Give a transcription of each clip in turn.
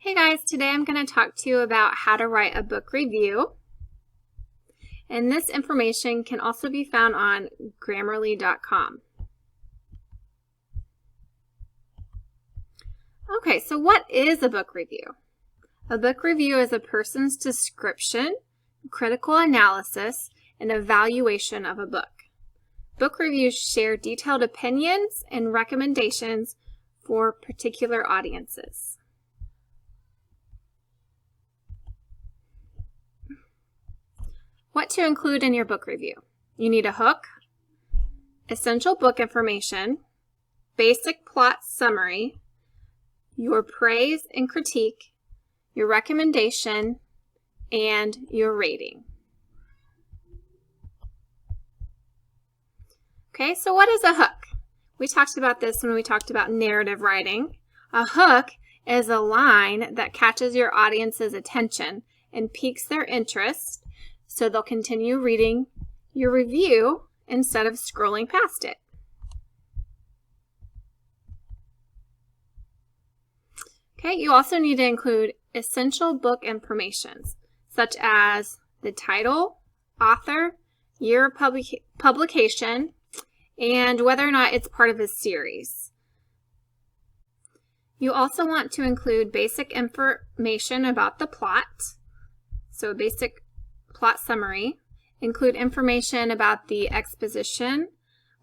Hey guys, today I'm going to talk to you about how to write a book review. And this information can also be found on Grammarly.com. Okay, so what is a book review? A book review is a person's description, critical analysis, and evaluation of a book. Book reviews share detailed opinions and recommendations for particular audiences. What to include in your book review? You need a hook, essential book information, basic plot summary, your praise and critique, your recommendation, and your rating. Okay, so what is a hook? We talked about this when we talked about narrative writing. A hook is a line that catches your audience's attention and piques their interest, so they'll continue reading your review instead of scrolling past it. Okay, you also need to include essential book information, such as the title, author, year of publication, and whether or not it's part of a series. You also want to include basic information about the plot, so a basic plot summary. Include information about the exposition,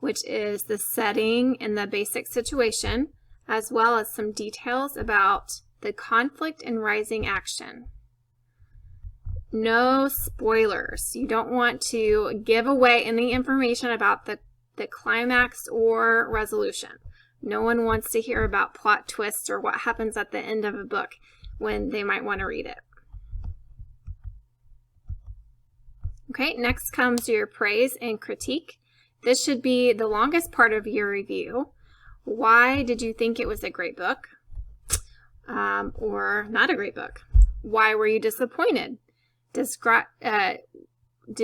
which is the setting and the basic situation, as well as some details about the conflict and rising action. No spoilers. You don't want to give away any information about the climax or resolution. No one wants to hear about plot twists or what happens at the end of a book when they might want to read it. Okay, next comes your praise and critique. This should be the longest part of your review. Why did you think it was a great book? Or not a great book? Why were you disappointed? Did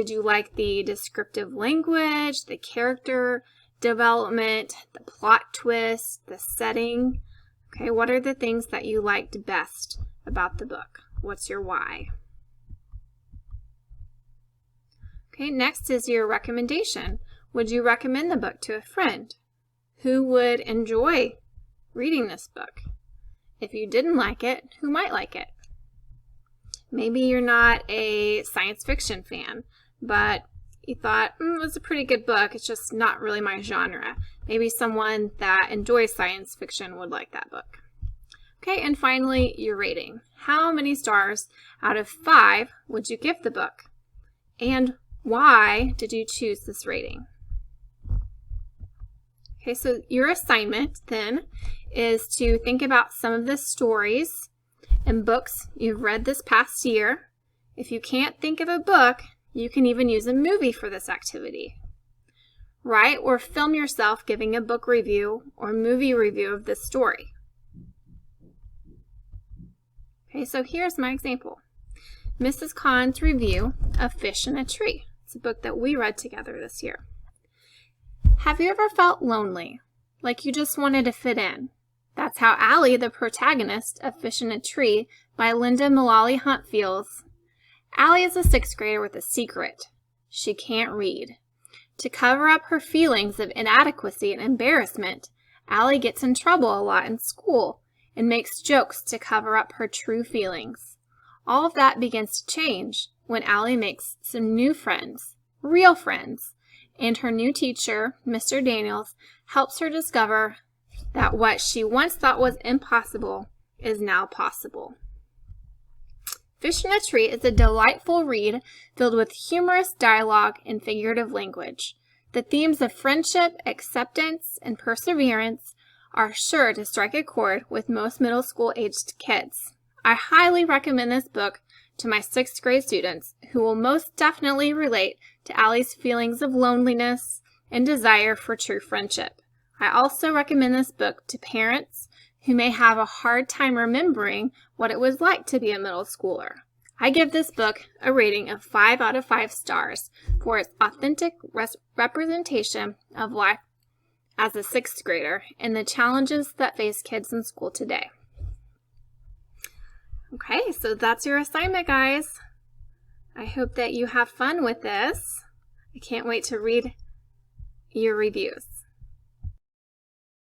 you like the descriptive language, the character development, the plot twist, the setting? Okay, what are the things that you liked best about the book? What's your why? Okay, next is your recommendation. Would you recommend the book to a friend? Who would enjoy reading this book? If you didn't like it, who might like it? Maybe you're not a science fiction fan, but you thought, it was a pretty good book, it's just not really my genre. Maybe someone that enjoys science fiction would like that book. Okay, and finally, your rating. How many stars out of 5 would you give the book? And why did you choose this rating? Okay, so your assignment then is to think about some of the stories and books you've read this past year. If you can't think of a book, you can even use a movie for this activity. Write or film yourself giving a book review or movie review of this story. Okay, so here's my example. Mrs. Kahn's review of Fish in a Tree. It's a book that we read together this year. Have you ever felt lonely, like you just wanted to fit in? That's how Allie, the protagonist of Fish in a Tree by Linda Mullally Hunt, feels. Allie is a 6th grader with a secret. She can't read. To cover up her feelings of inadequacy and embarrassment, Allie gets in trouble a lot in school and makes jokes to cover up her true feelings. All of that begins to change when Allie makes some new friends, real friends, and her new teacher, Mr. Daniels, helps her discover that what she once thought was impossible is now possible. Fish in a Tree is a delightful read filled with humorous dialogue and figurative language. The themes of friendship, acceptance, and perseverance are sure to strike a chord with most middle school-aged kids. I highly recommend this book to my 6th grade students who will most definitely relate to Allie's feelings of loneliness and desire for true friendship. I also recommend this book to parents who may have a hard time remembering what it was like to be a middle schooler. I give this book a rating of 5 out of 5 stars for its authentic representation of life as a 6th grader and the challenges that face kids in school today. Okay, so that's your assignment, guys. I hope that you have fun with this. I can't wait to read your reviews.